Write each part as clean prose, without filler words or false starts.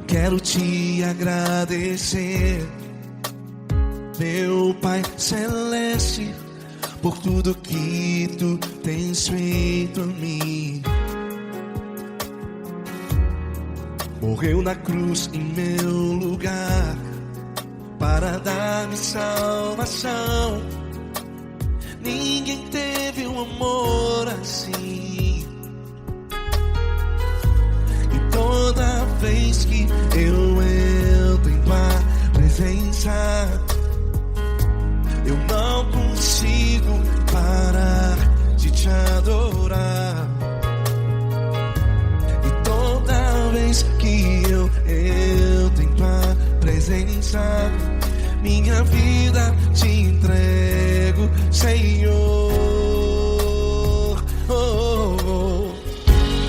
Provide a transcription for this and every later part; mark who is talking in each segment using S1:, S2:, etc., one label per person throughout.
S1: quero te agradecer, meu Pai Celeste, por tudo que tu tens feito a mim. Morreu na cruz em meu lugar para dar-me salvação. Ninguém teve um amor assim. E toda vez que eu entro em tua presença, eu não consigo parar de te adorar. E toda vez que eu entro em tua presença, minha vida te entrego, Senhor. Oh, oh, oh.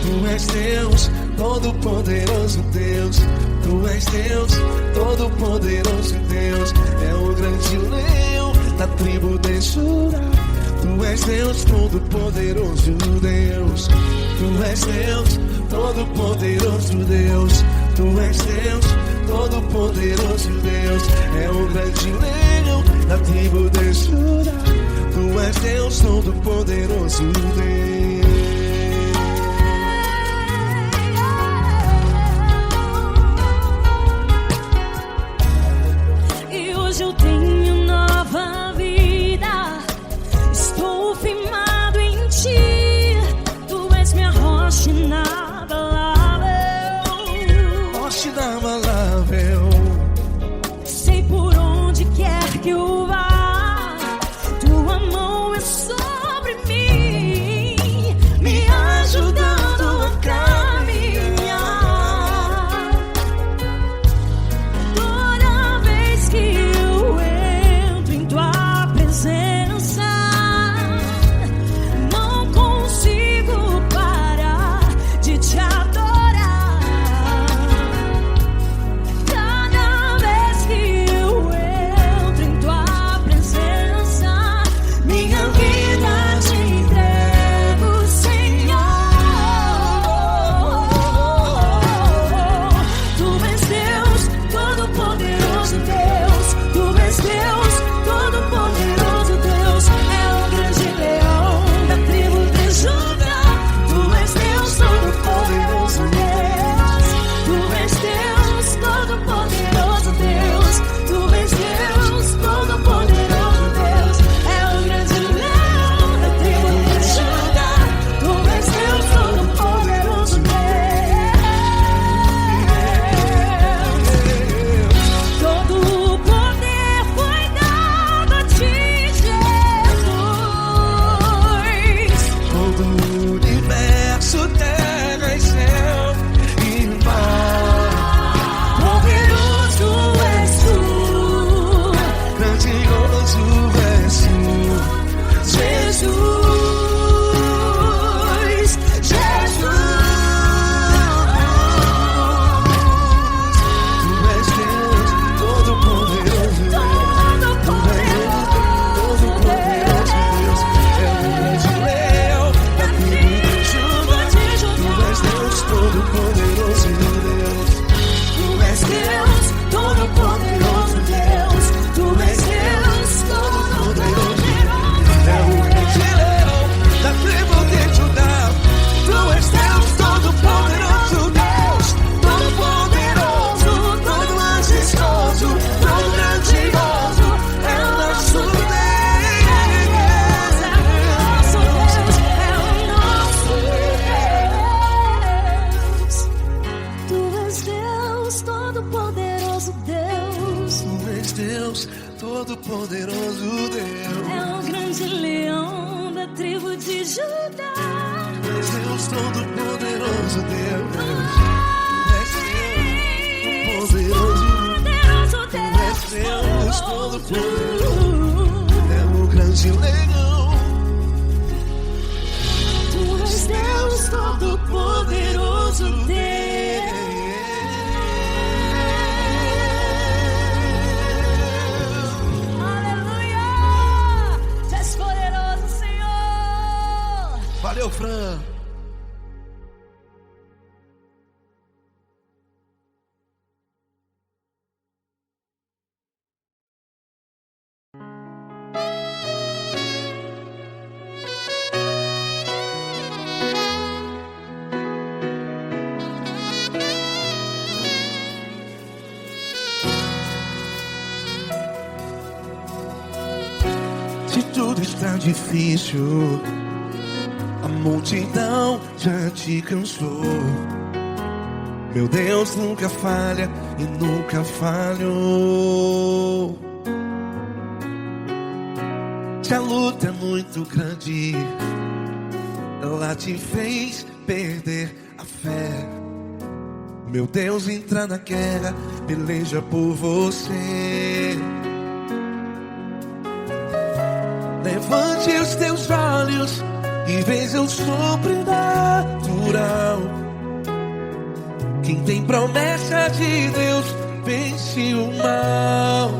S1: Tu és Deus, Todo-Poderoso Deus. Tu és Deus, Todo-Poderoso Deus. É o grande leão da tribo de Judá. Tu és Deus, Todo-Poderoso Deus. Tu és Deus, Todo-Poderoso Deus. Tu és Deus, Todo-Poderoso Deus. É o grande leão da tribo de Judá. Tu és Deus, Todo-Poderoso Deus.
S2: E hoje eu tenho nova vida. Estou firmado em ti. Tu és minha rocha inabalável.
S1: Rocha inabalável.
S2: Sei por onde quer que eu vá, tua mão é sobre mim, me ajudando a caminhar. Toda vez que eu entro em tua presença, não consigo parar de te adorar. Cada vez que eu entro em tua presença, minha vida te entrego, Senhor. Tu és Deus, Todo-Poderoso Deus. Tu és Deus, Todo-Poderoso Deus. É o grande leão da tribo de Judá. Tu és Deus, Todo-Poderoso Deus. Tu és Deus, Todo-Poderoso Deus. Tu és Deus, Todo-Poderoso Deus. É o grande leão da tribo de Judá. Tu és Deus, Todo-Poderoso Deus. Todo o poder foi dado a ti, Jesus.
S1: Todo o universo, terra e céu e mar.
S2: Poderoso és tu,
S1: Grandioso és tu,
S2: Jesus, Jesus.
S1: Tu és Deus, Todo-Poderoso Deus. Todo-Poderoso Deus. É o grande leão da tribo de Judá. Tu és Deus, Todo-Poderoso Deus.
S2: Tu és Deus, Todo-Poderoso Deus. Tu és Deus, Todo-Poderoso.
S1: É o grande leão da tribo de Judá. Tu és Deus, Todo-Poderoso Deus. Todo-Poderoso, todo majestoso, todo grandioso. É o nosso Deus.
S2: Tu és Deus, Todo-Poderoso Deus.
S1: Tu és Deus, Todo-Poderoso Deus.
S2: É o grande leão da tribo de Judá.
S1: Tu és Deus, Todo-Poderoso Deus. Tu és Deus, Todo-Poderoso.
S2: Poderoso
S1: Tu és Deus,
S2: Deus.
S1: Todo-Poderoso. É o grande leão.
S2: Tu és Deus, Todo-Poderoso Deus. Aleluia! Tu és poderoso, Senhor.
S1: Valeu, Fran. tudo está difícil, a multidão já te cansou. Meu Deus nunca falha e nunca falhou. Se a luta é muito grande, ela te fez perder a fé. Meu Deus entra na guerra, peleja por você. Levante os teus olhos e veja o sobrenatural. Quem tem promessa de Deus vence o mal.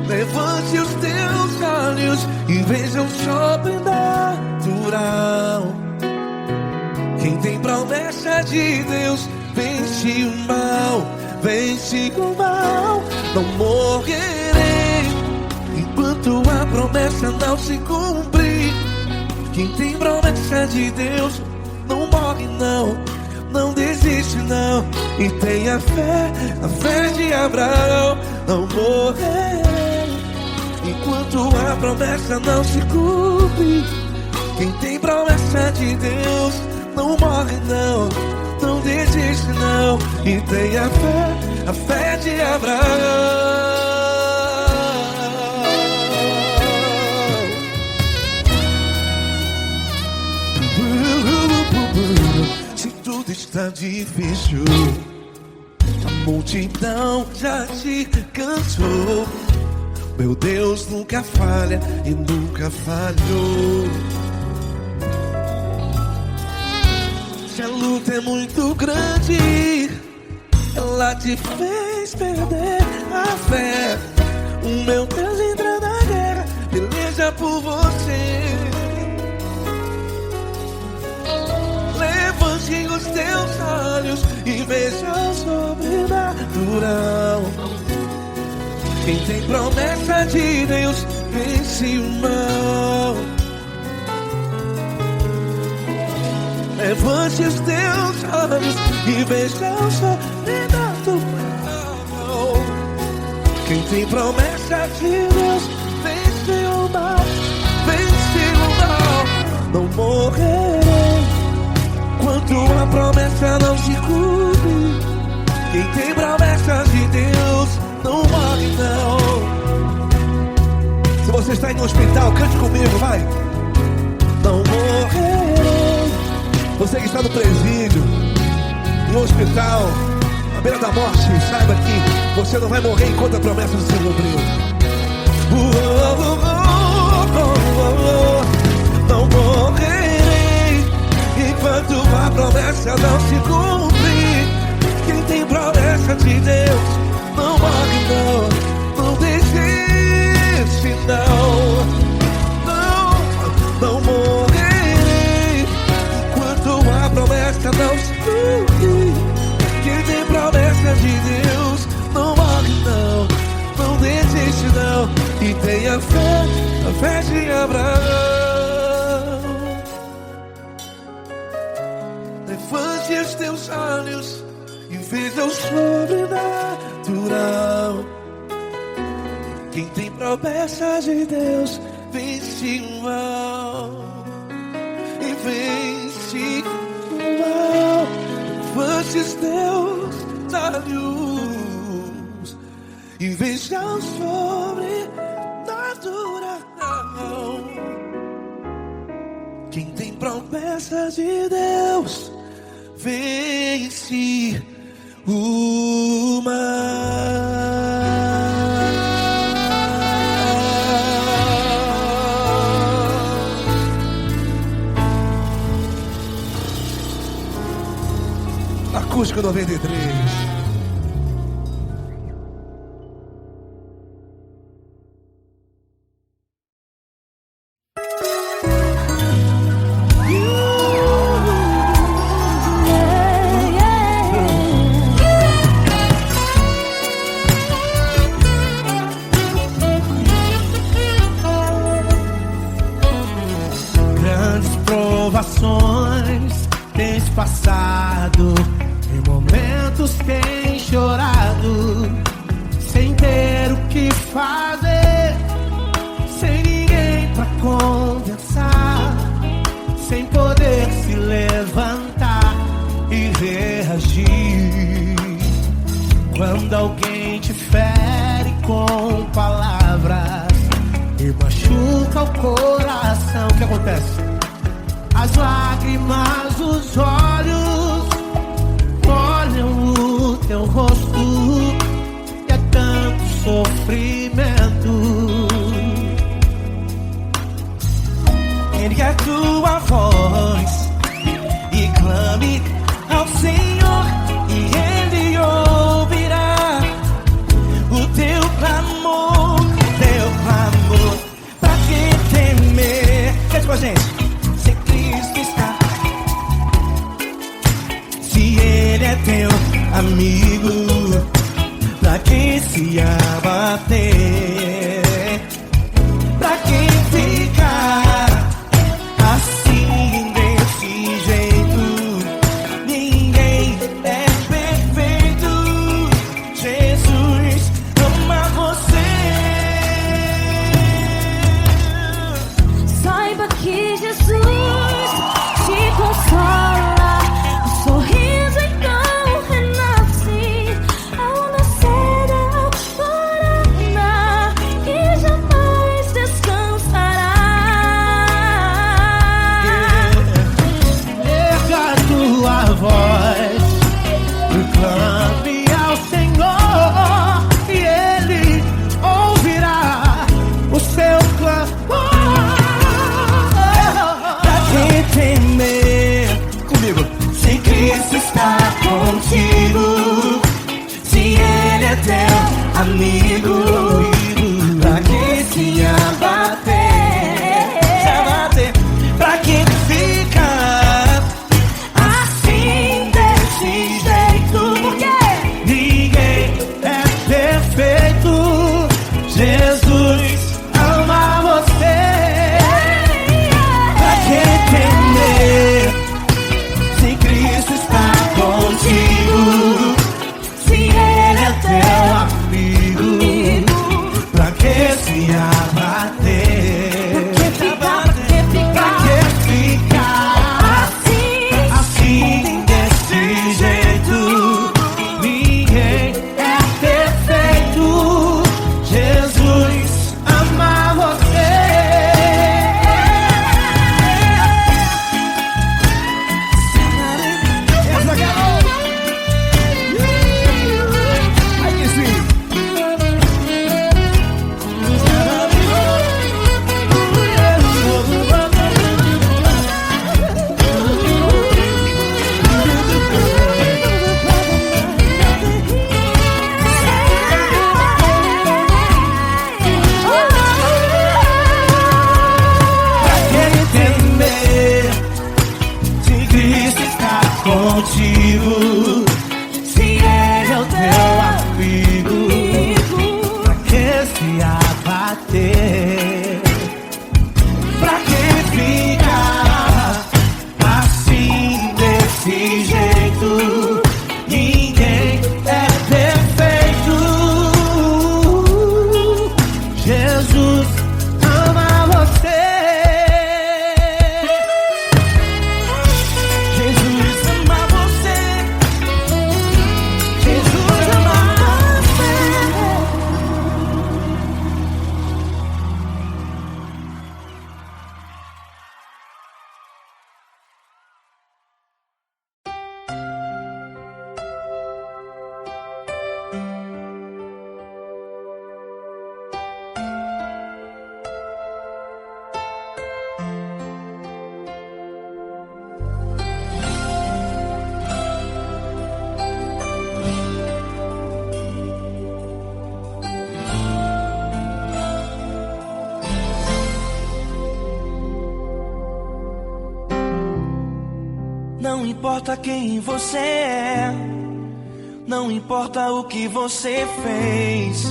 S1: Levante os teus olhos e veja o sobrenatural. Quem tem promessa de Deus vence o mal. Vence o mal. Não morrerei enquanto a promessa não se cumprir. Quem tem promessa de Deus não morre não, não desiste não. E tenha fé, a fé de Abraão. Não morrerei enquanto a promessa não se cumpre. Quem tem promessa de Deus não morre não, não desiste não. E tenha fé, a fé de Abraão. Se tudo está difícil, a multidão já te cansou. Meu Deus nunca falha e nunca falhou. Se a luta é muito grande, ela te fez perder a fé. O meu Deus entra na guerra, peleja por você. Levante os teus olhos e veja o sobrenatural. Quem tem promessa de Deus vence o mal. Levante os teus olhos e veja o sobrenatural. Quem tem promessa de Deus vence o mal. Vence o mal. Não morrerei enquanto a promessa não se cumpre. Quem tem promessa de Deus não morre não. Se você está em um hospital, cante comigo, vai. Não morrerei. Você que está no presídio, em um hospital, à beira da morte, saiba que você não vai morrer enquanto a promessa não se cumpriu. Não morrerei enquanto a promessa não se cumprir. Quem tem promessa de Deus não morre não, não desiste não. Não morrerei enquanto a promessa não se cumprir. Quem tem promessa de Deus não morre não, não desiste não. E tenha fé, a fé de Abraão. Levante os teus olhos e veja o sobrenatural. Quem tem promessa de Deus vence o mal. E vence o mal. Levante os teus olhos e veja o sobrenatural. Quem tem promessa de Deus vence o mal. Acústico 93.
S3: Provações tens passado, em momentos tens
S1: reagir quando alguém te fere com palavras e machuca o coração? O que acontece? As lágrimas dos olhos molham o teu rosto, e é tanto sofrimento. Ergue a tua voz e clame ao Senhor, e Ele ouvirá o teu clamor, pra que temer? Cante com a gente. Se Cristo está, se Ele é teu amigo, pra que se abater? Pra que ficar assim desse jeito? Ninguém é perfeito. Jesus ama você.
S2: Saiba que Jesus te consola. O sorriso então renasce ao nascer da aurora, e jamais descansará.
S1: Erga a tua voz e clame ao Senhor, e Ele ouvirá o seu clamor. Pra que temer? Comigo. Se Cristo está contigo, se Ele é teu amigo, pra que se abater? Pra que ficar assim desse jeito? Porque ninguém é perfeito. Jesus ama você. Pra que temer? Se Cristo está contigo, se Ele é teu amigo, pra que se abater? Pra que ficar assim desse jeito? Ninguém é perfeito. Jesus ama você. Essa garota. Ai que sim. Pra que temer? Se Cristo está contigo, se Ele é o teu amigo, pra que se abater? Pra que ficar assim desse jeito? Ninguém é perfeito. Jesus ama você. Jesus ama você. Jesus ama você.
S3: Não importa quem você é, não importa o que você fez,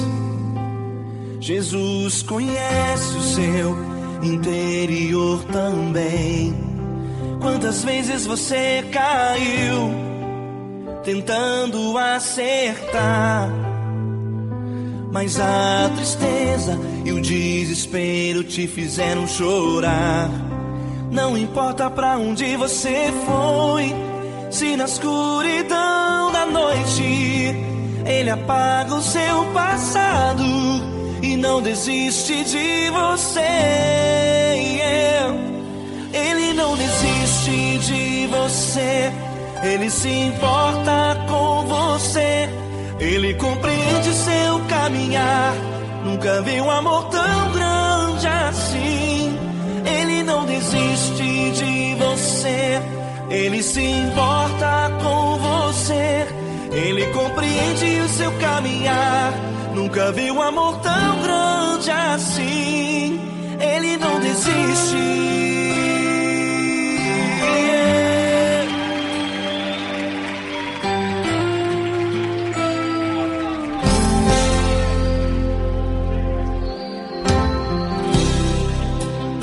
S3: Jesus conhece o seu interior também. Quantas vezes você caiu tentando acertar, mas a tristeza e o desespero te fizeram chorar. Não importa pra onde você foi, se na escuridão Ele apaga o seu passado e não desiste de você. Ele não desiste de você. Ele se importa com você. Ele compreende seu caminhar. Nunca vi um amor tão grande assim. Ele não desiste de você. Ele se importa com você. Ele compreende o seu caminhar. Nunca vi um amor tão grande assim. Ele não desiste.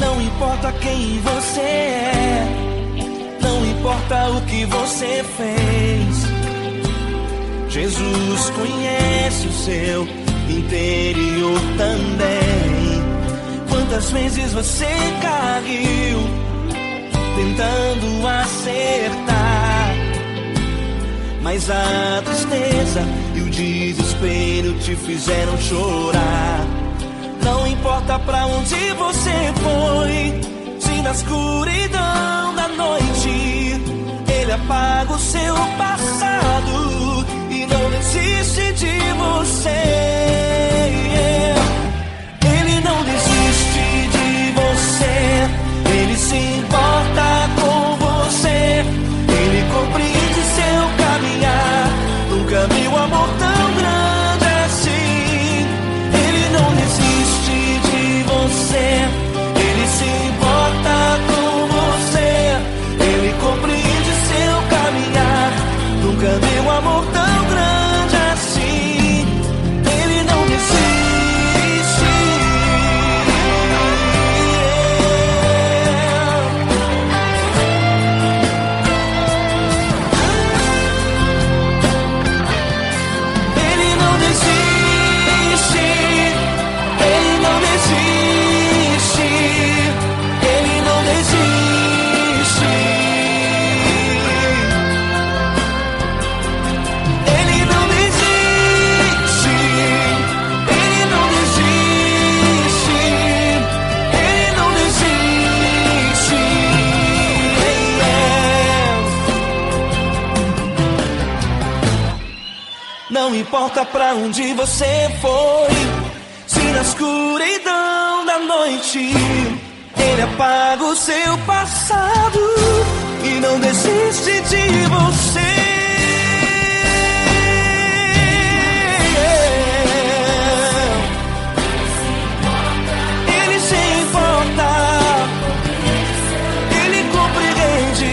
S3: Não importa quem você é, não importa o que você fez, Jesus conhece o seu interior também. Quantas vezes você caiu tentando acertar, mas a tristeza e o desespero te fizeram chorar. Não importa pra onde você foi, se na escuridão da noite Ele apaga o seu passado e não desiste de você. Ele não desiste de você. Ele se importa com você. Ele compreende seu caminhar. Nunca vi um amor tão grande assim. Ele não desiste de você. Ele se importa com você. Ele compreende seu caminhar. Nunca vi um amor tão grande assim. Ele não desiste. Ele não desiste. Ele não desiste. Ele não desiste. Ele não desiste. Ele não desiste. Ele não desiste. Não importa pra onde você foi, se na escuridão da noite Ele apaga o seu passado e não desiste de você. Ele se importa, Ele compreende.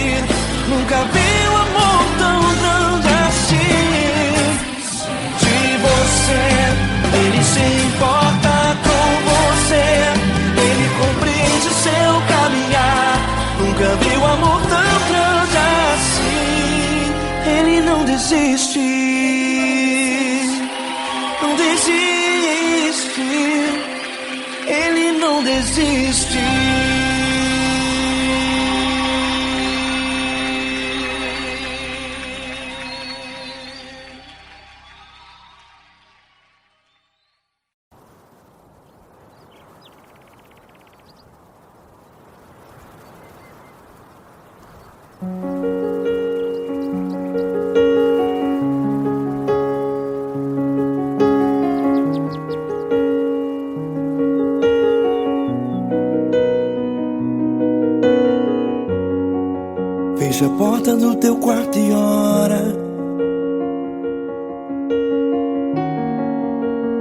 S3: Nunca vi um amor tão grande assim. De você, Ele se importa com você. Ele compreende seu caminhar. Nunca vi um amor tão grande assim. Ele não desiste. Não desiste. Ele não desiste. Fecha a porta do teu quarto e ora.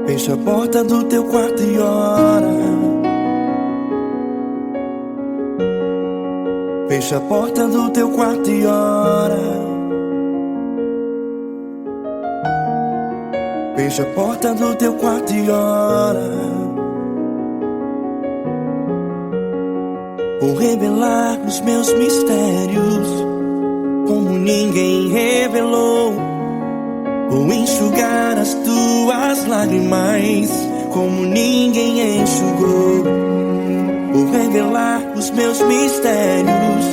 S3: Fecha a porta do teu quarto e ora. Fecha a porta do teu quarto e ora. Fecha a porta do teu quarto e ora. Vou revelar os meus mistérios como ninguém revelou. Vou enxugar as tuas lágrimas como ninguém enxugou. Vou revelar os meus mistérios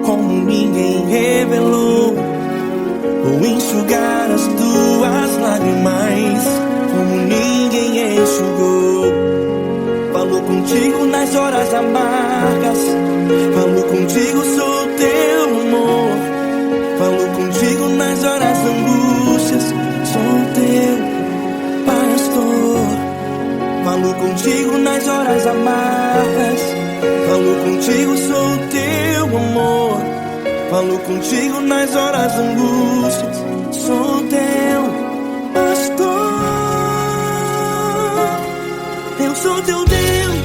S3: como ninguém revelou. Vou enxugar as tuas lágrimas lágrimas como ninguém enxugou. Falou contigo nas horas amargas, falou contigo, sou teu amor. Falou contigo nas horas angústias, sou teu pastor. Falou contigo nas horas amargas, falou contigo, sou teu amor. Falou contigo nas horas angústias, sou teu pastor. Eu sou teu Deus,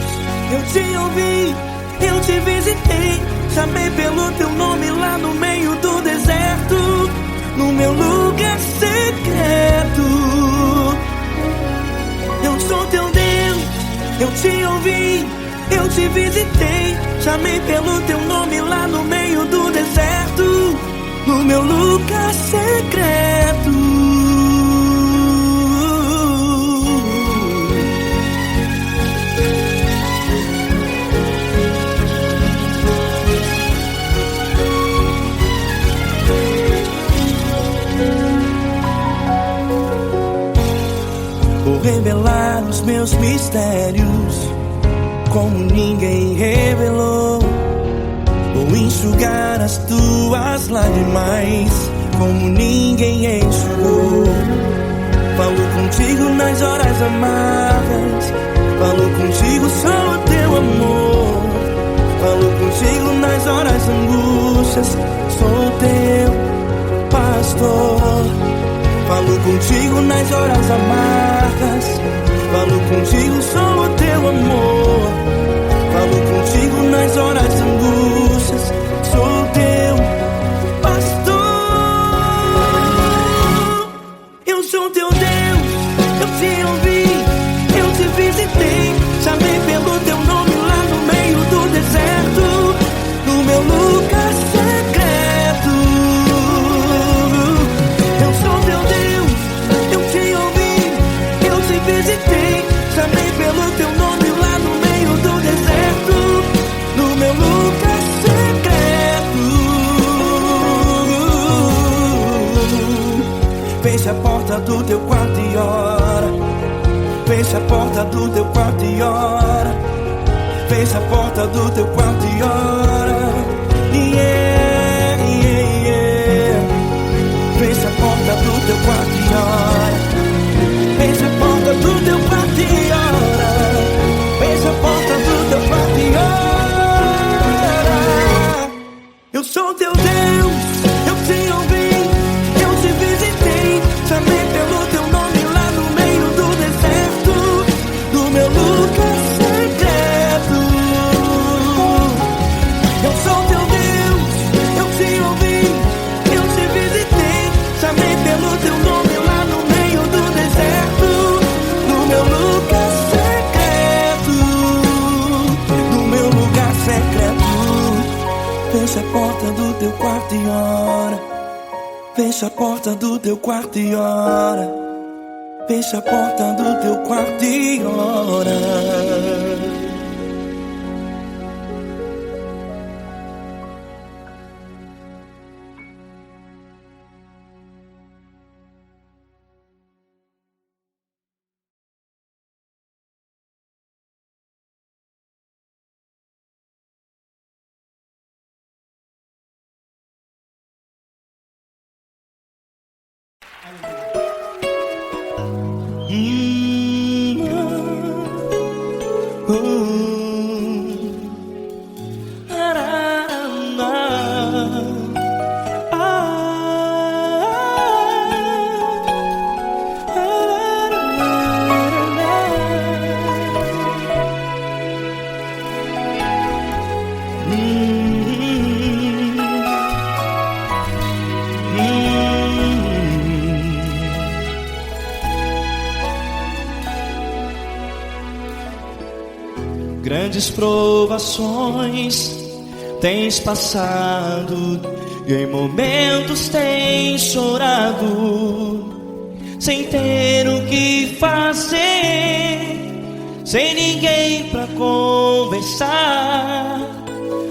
S3: eu te ouvi, eu te visitei. Chamei pelo teu nome lá no meio do deserto, no meu lugar secreto. Eu sou teu Deus, eu te ouvi, eu te visitei. Chamei pelo teu nome lá no meio do deserto, no meu lugar secreto. Vou revelar os meus mistérios como ninguém revelou. Vou enxugar as tuas lágrimas como ninguém enxugou. Falo contigo nas horas amargas, falo contigo, sou o teu amor. Falo contigo nas horas angústias, sou teu pastor. Falo contigo nas horas amargas, falo contigo, sou o teu amor. Falo contigo nas horas angústias, sou teu pastor. Eu sou teu Deus, eu te ouvi, eu te visitei. Chamei pelo teu nome lá no meio do deserto, no meu lugar secreto. Eu sou teu Deus, eu te ouvi, eu te visitei. Chamei pelo teu nome lá no meio do deserto, no meu lugar secreto. Fecha a porta do teu quarto e ora. Fecha a porta do teu quarto e ora. Fecha a porta do teu quarto e ora. Yeah, yeah, yeah. Fecha a porta do teu quarto e ora. Fecha a porta do teu quarto e ora. Fecha a porta do teu quarto e ora. Eu sou teu Deus, eu te ouvi, eu te visitei. Chamei pelo teu nome lá no meio do deserto, no meu lugar secreto. Eu sou teu Deus, eu te ouvi, eu te visitei. Chamei pelo teu nome lá no meio do deserto, no meu lugar secreto, no meu lugar secreto. Fecha a porta do teu quarto e ora. Fecha a porta do teu quarto e ora. Fecha a porta do teu quarto e ora. Grandes provações tens passado e em momentos tens chorado, sem ter o que fazer, sem ninguém pra conversar,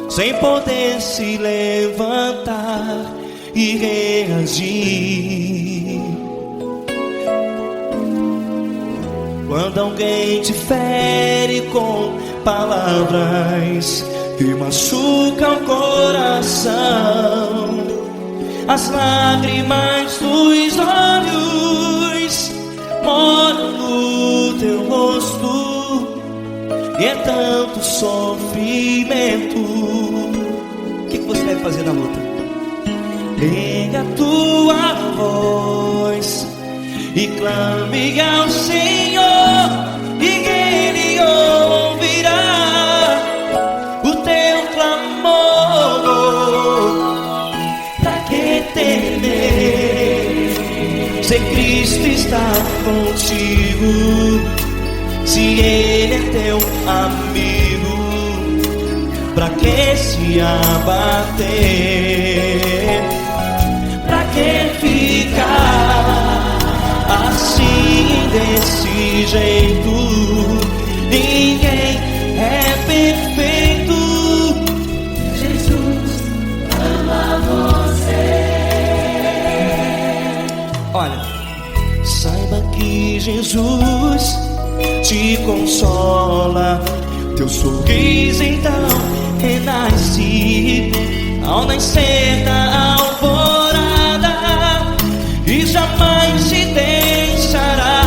S3: sem poder se levantar e reagir. Quando alguém te fere com palavras que machucam o coração, as lágrimas dos olhos moram no teu rosto, e é tanto sofrimento. O que você deve fazer na luta? Erga a tua voz e clame ao Senhor, e Ele ouvirá o teu clamor. Pra que temer, se Cristo está contigo, se Ele é teu amigo? Pra que se abater? Pra que ficar assim, desse jeito? Ninguém é perfeito.
S2: Jesus ama você.
S3: Olha, saiba que Jesus te consola. Teu sorriso então renasce ao nascer da alvorada, e jamais te deixará.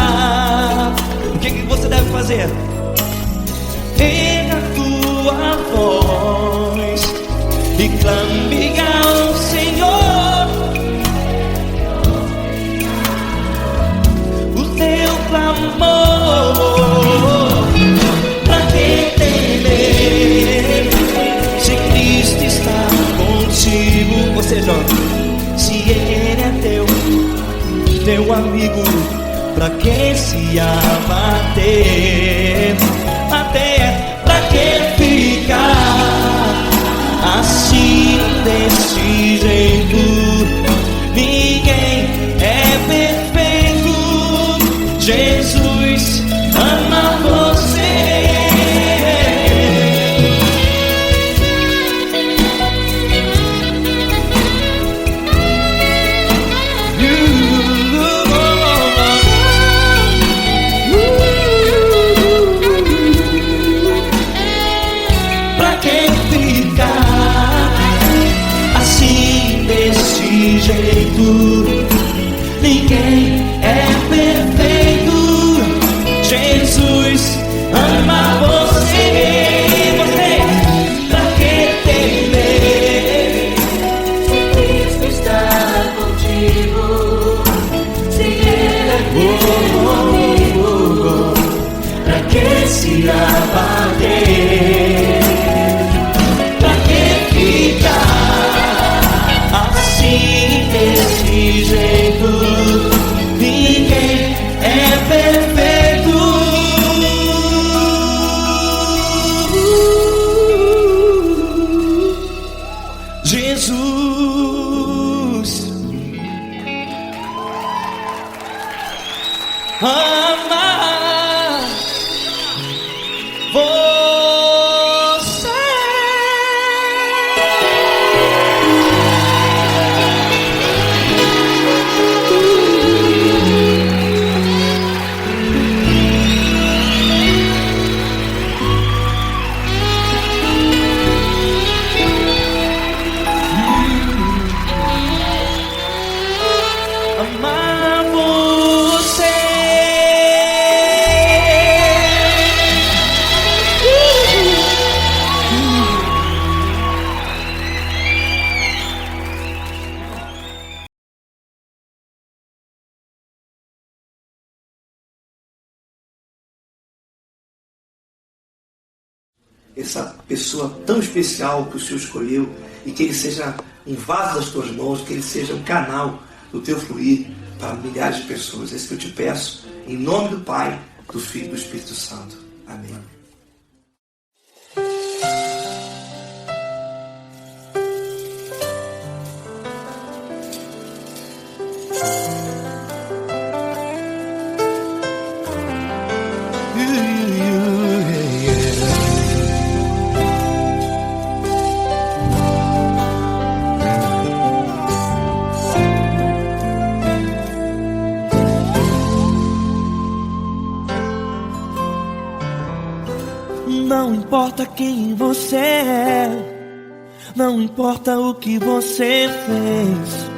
S3: O que você deve fazer? Erga a tua voz e clame ao Senhor, o teu clamor. Pra que temer, se Cristo está contigo? Ou seja, se Ele é teu amigo, pra que se abater? Até pra que ficar assim, desse jeito? Ninguém é perfeito. Jesus ama você. Pra que ficar assim, desse jeito? Ninguém é perfeito. Jesus ama você. Você, pra que temer,
S2: Se Cristo está contigo, se Ele é teu amigo,
S3: pra que se abater? Pra que ficar assim, desse jeito? Ninguém é perfeito. Jesus ama você. Amar você.
S4: Essa pessoa tão especial que o Senhor escolheu, e que ele seja um vaso das tuas mãos, que ele seja um canal do teu fluir para milhares de pessoas. É isso que eu te peço, em nome do Pai, do Filho e do Espírito Santo. Amém.
S3: Não importa quem você é, não importa o que você fez,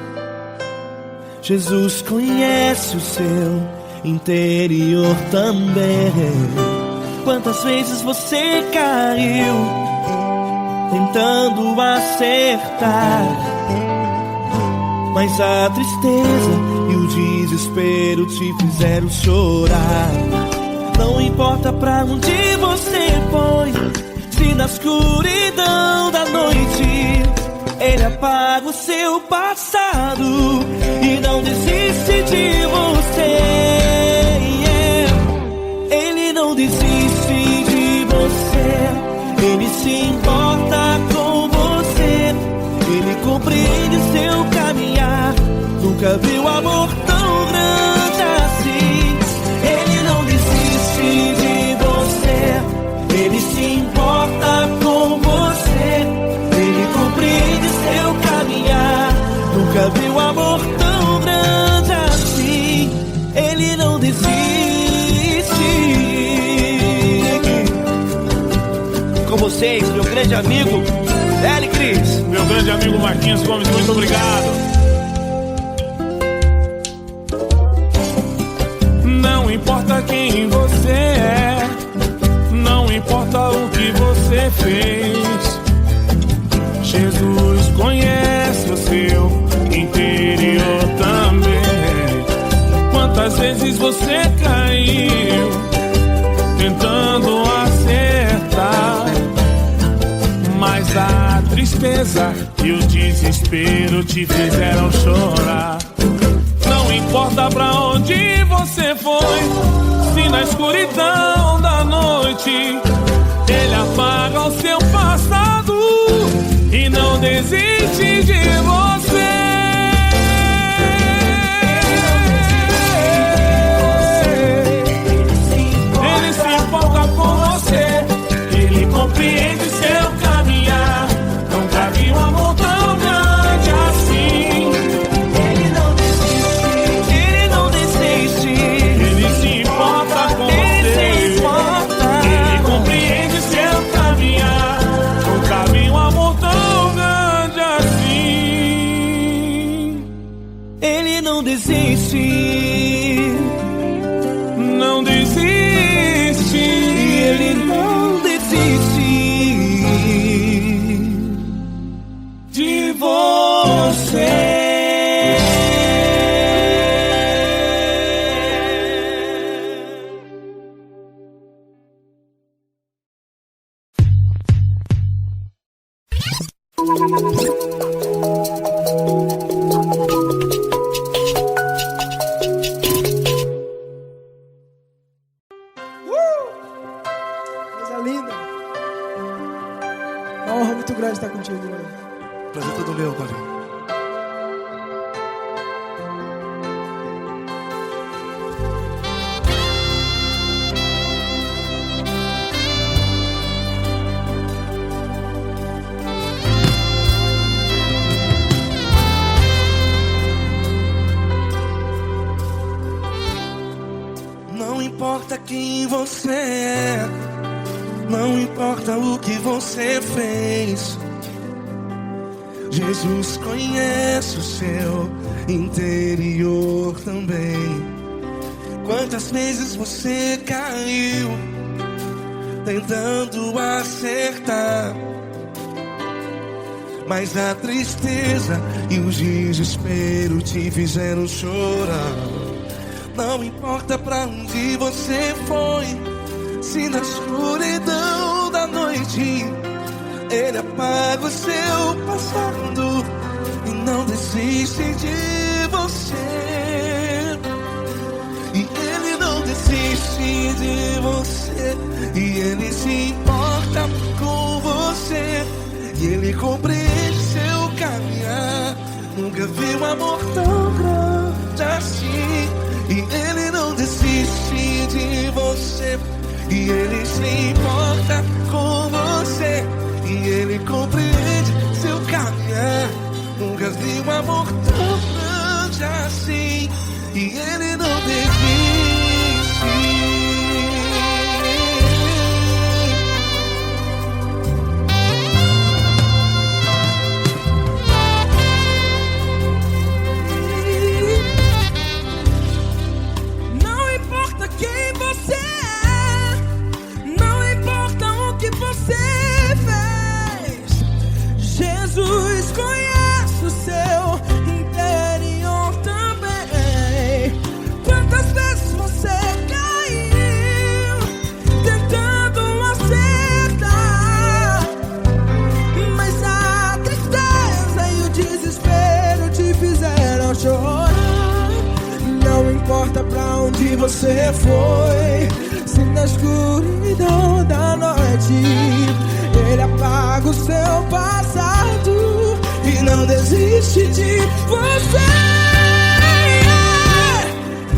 S3: Jesus conhece o seu interior também. Quantas vezes você caiu tentando acertar, mas a tristeza e o desespero te fizeram chorar. Não importa pra onde você foi, se na escuridão da noite Ele apaga o seu passado e não desiste de você. Ele não desiste de você, Ele se importa com você, Ele compreende seu caminhar. Nunca viu amor tão grande assim. Ele não desiste de você, Ele se importa com você, Ele compreende seu caminhar. Nunca viu amor tão grande assim. Ele não desiste. Com vocês, meu grande amigo L. Cris.
S5: Meu grande amigo Marquinhos Gomes, muito obrigado. Não importa quem você é, não importa o que você fez, Jesus conhece o seu interior também. Quantas vezes você caiu tentando acertar, mas a tristeza e o desespero te fizeram chorar. Não importa pra onde você foi, se na escuridão da noite Ele apaga o seu passado e não desiste de você. Ele se importa com você, Ele compreende seu caminhar. Nunca vi um amor tão grande assim. Ele não desiste, Ele não desiste. Ele se importa com você, Ele compreende seu caminhar. Nunca vi um amor tão grande assim.
S3: Ele não desiste,
S5: não desiste.
S3: Ele não desiste
S5: De você.
S6: Coisa linda. Uma honra muito grande estar contigo, Glória.
S4: Prazer todo meu, Paulinho. Não importa quem você é, não importa o que você fez, Jesus conhece o seu interior também. Quantas vezes você caiu tentando acertar, mas a tristeza e o desespero te fizeram chorar. Não importa pra onde você foi, se na escuridão da noite Ele apaga o seu passado e não desiste de você. E Ele não desiste de você, e Ele se importa com você, e Ele compreende seu caminhar. Nunca vi um amor tão grande assim. E Ele não desiste de você, e Ele se importa com você, e Ele compreende seu caminhar. Nunca vi um amor tão grande assim. E Ele não desiste.
S6: onde você foi. Se na escuridão da noite Ele apaga o seu passado e não desiste de você.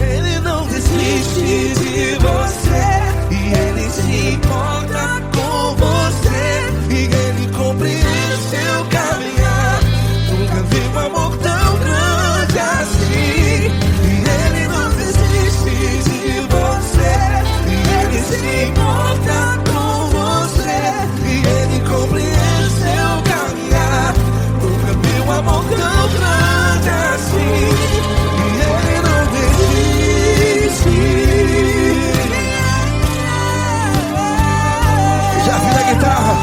S1: Ele não desiste de você, e Ele se importa com você, e Ele compreende seu caminhar. Nunca vi um amor tão grande assim. E Ele não desiste de você, e Ele se importa com você, e Ele compreende seu caminhar. Nunca vi um amor tão grande assim. E Ele não desiste. Já vi a guitarra.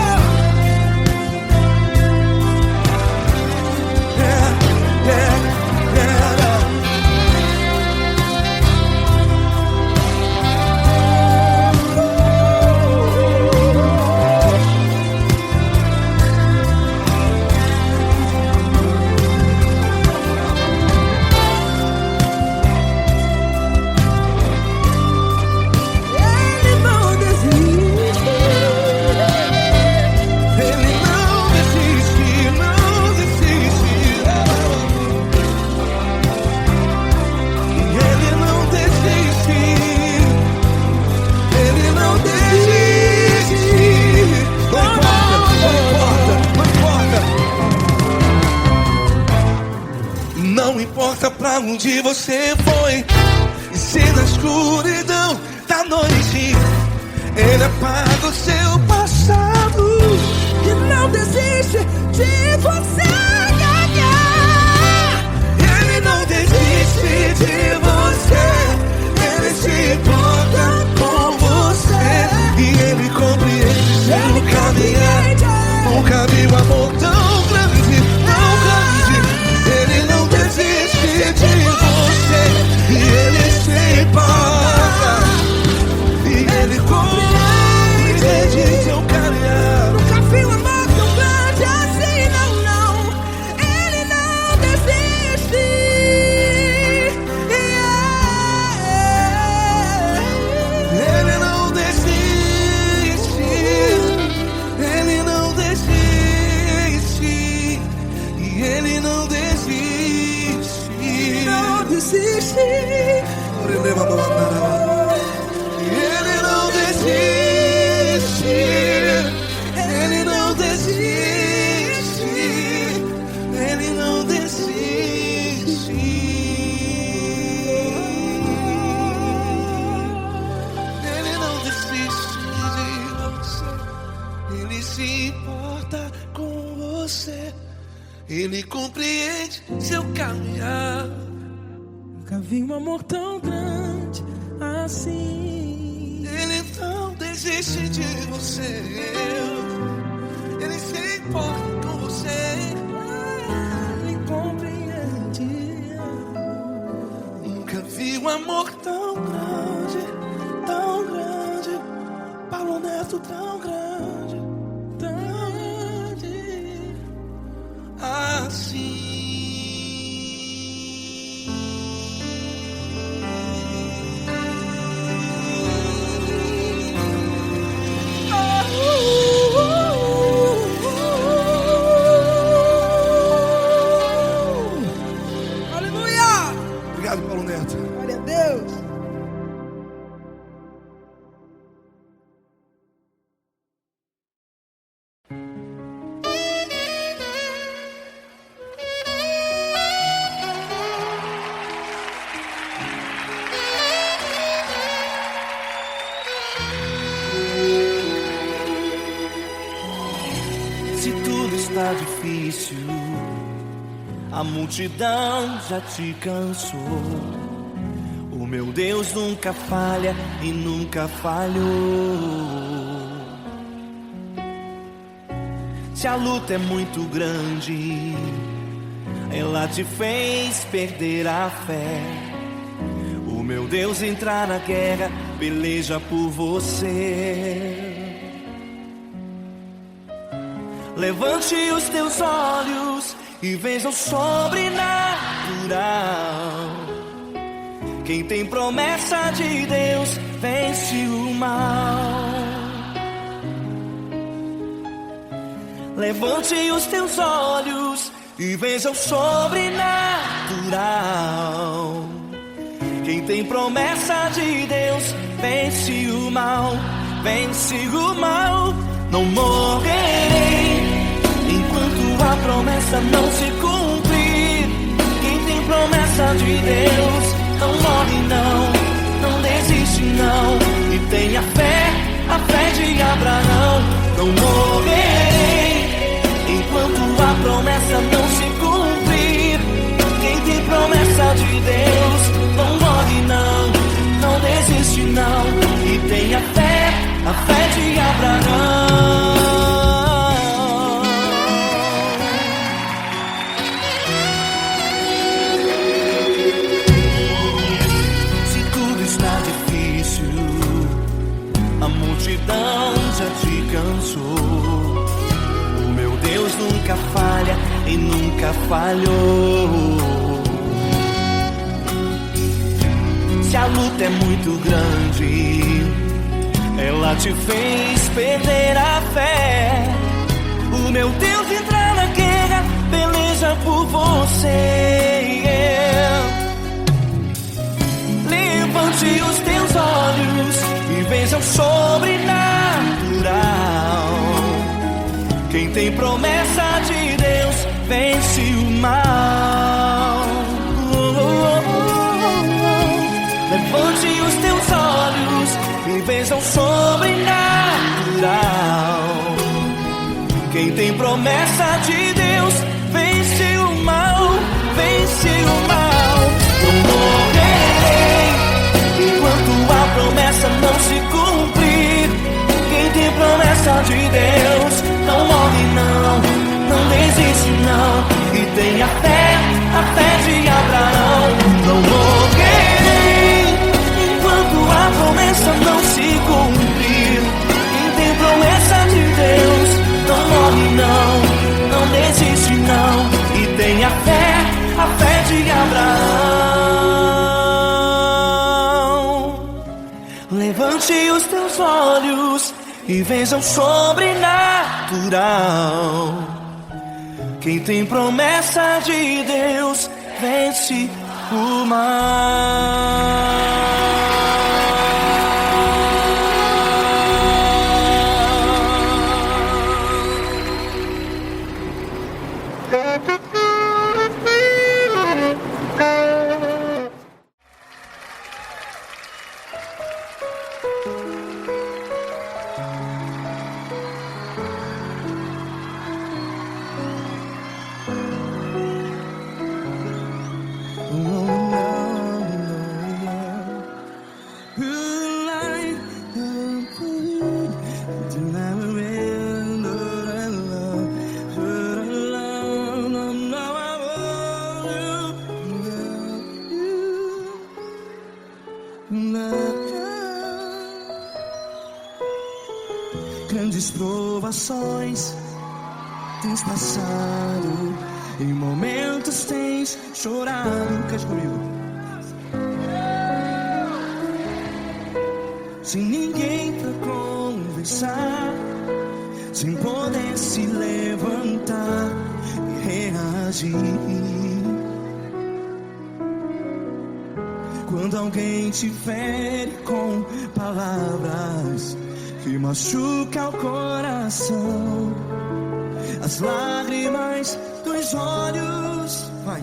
S1: Não importa pra onde você foi, e se na escuridão da noite Ele apaga o seu passado
S6: E não desiste de você.
S1: Ele não desiste de você, Ele se importa com você, e Ele compreende seu caminhar. Nunca vi um amor tão grande, tão grande. Ele não desiste de você, e Ele se importa, e Ele compreende seu caminhar.
S6: Nunca vi um amor tão grande assim, não, não. Ele não desiste.
S1: Ele não desiste, Ele não desiste, e Ele não desiste.
S6: Não desiste.
S1: Ele não desiste, Ele não desiste, Ele não desiste. Ele não desiste de você, Ele se importa com você, Ele compreende seu caminhar.
S6: Nunca vi um amor tão grande assim.
S1: Ele não desiste de você, Ele se importa com você,
S6: Ele compreende.
S1: nunca vi um amor tão grande, Paulo Neto tão grande, assim.
S6: Aleluia!
S1: Obrigado, Paulo Neto.
S6: Glória a Deus.
S3: Se tudo está difícil, a multidão já te cansou. O meu Deus nunca falha e nunca falhou. Se a luta é muito grande, ela te fez perder a fé. O meu Deus entrar na guerra, peleja por você. Levante os teus olhos e veja o sobrenatural Quem tem promessa de Deus vence o mal. Levante os teus olhos e veja o sobrenatural. Quem tem promessa de Deus vence o mal, vence o mal. Não morrerei enquanto a promessa não se cumprir. Quem tem promessa de Deus não morre não, não desiste não. E tenha fé, a fé de Abraão. Não morrerei enquanto a promessa não se cumprir. Quem tem promessa de Deus não morre não, não desiste não. E tenha fé, a fé de Abraão. Se tudo está difícil, a multidão já te cansou. O meu Deus nunca falha e nunca falhou. Se a luta é muito grande, ela te fez perder a fé. O meu Deus entra na guerra, peleja por você. Levante os teus olhos e veja o sobrenatural. Quem tem promessa de Deus vence o mal. Levante os teus olhos e veja o sobrenatural. Quem tem promessa de Deus vence o mal, vence o mal. Não morrerei enquanto a promessa não se cumprir. Quem tem promessa de Deus não morre não, não desiste não. E tenha fé, a fé de Abraão. Não morrerei enquanto a promessa não se cumprir. Quem tem promessa de Deus não morre não, não desiste não. E tenha fé, a fé de Abraão. Levante os teus olhos e veja o sobrenatural. Quem tem promessa de Deus vence o mal. Grandes provações tens passado, em momentos tens chorado. Cante comigo. Sem ninguém pra conversar, sem poder se levantar e reagir. Quando alguém te fere com palavras que machuca o coração, as lágrimas dos olhos, vai.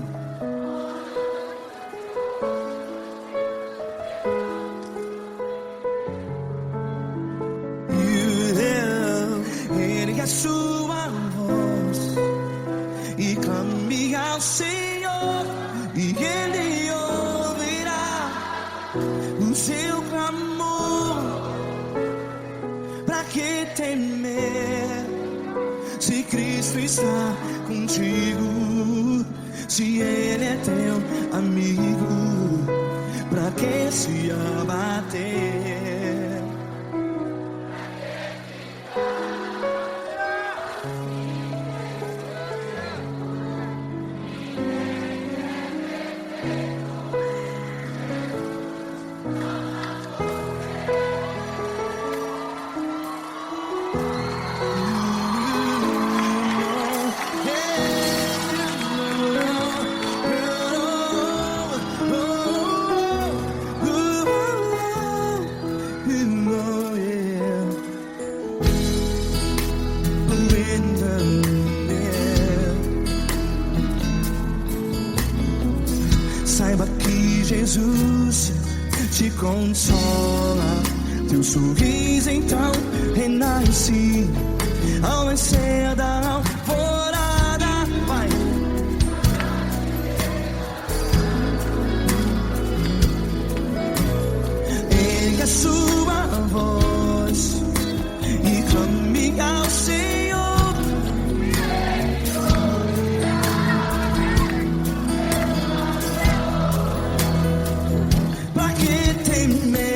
S3: Ergue a sua voz e clame ao Senhor, e Ele ouvirá o seu clamor. Pra que temer, se Cristo está contigo? Se Ele é teu amigo, pra que se abater? Jesus te consola. Teu sorriso então renasce ao nascer da alvorada. Vai. Ergue a sua voz e clame ao Senhor. Pra que temer?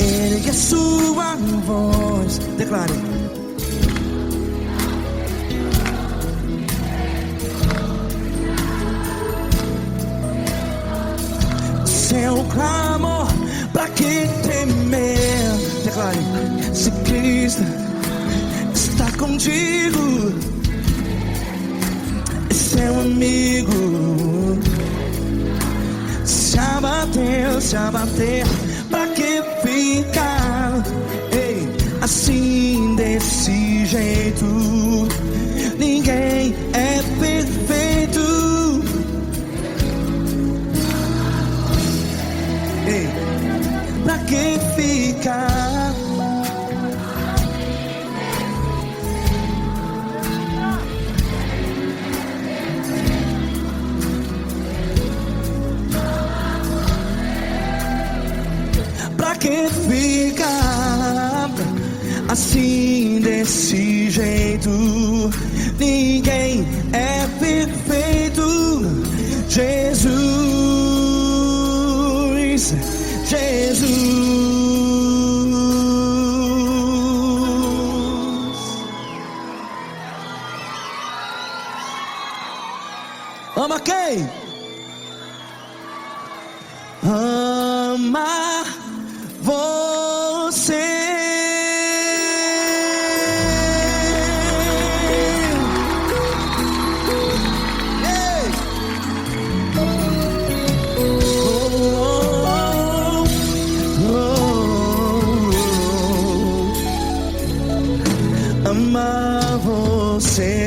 S3: Ergue a sua voz, declare. Seu clamor, pra que temer? Declare. Se Cristo está contigo, é seu amigo. Se abater, pra que ficar? Ei, assim desse jeito, ninguém é perfeito. Ei, pra que ficar? Pra que ficar assim desse jeito? Ninguém é perfeito. Jesus, Jesus. Ama quem? Ama você. Amar você.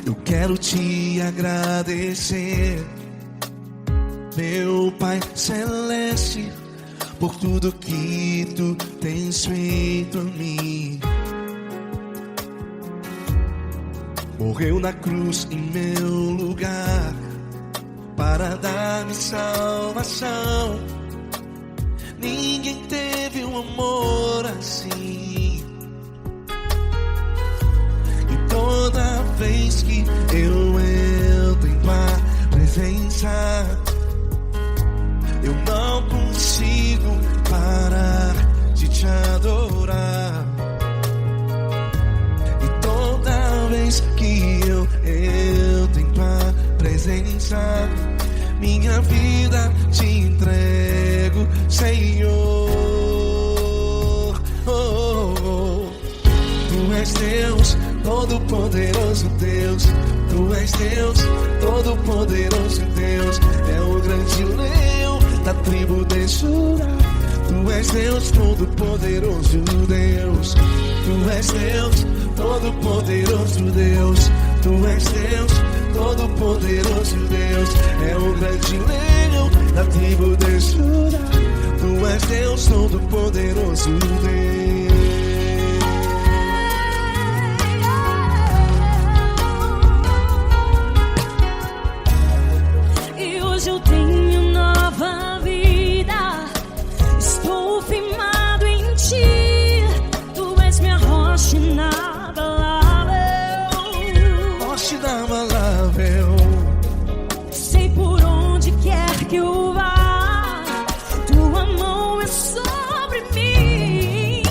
S3: Eu quero te agradecer, meu Pai Celeste, por tudo que tu tens feito a mim. Morreu na cruz em meu lugar para dar-me salvação. Ninguém teve um amor assim.
S1: vez que eu entro em tua presença, eu não consigo parar de te adorar. E toda vez que eu entro em tua presença, minha vida te entrego, Senhor. Tu és Deus, Todo-Poderoso Deus. Tu és Deus, Todo-Poderoso Deus. É o grande leão da tribo de Judá. Tu és Deus, Todo-Poderoso Deus. Tu és Deus, Todo-Poderoso Deus. Tu és Deus, Todo-Poderoso Deus. É o grande leão da tribo de Judá. Tu és Deus, Todo-Poderoso Deus.
S2: Eu tenho nova vida, estou firmado em ti. Tu és minha rocha inabalável,
S1: Rocha inabalável.
S2: sei por onde quer que eu vá, tua mão é sobre mim,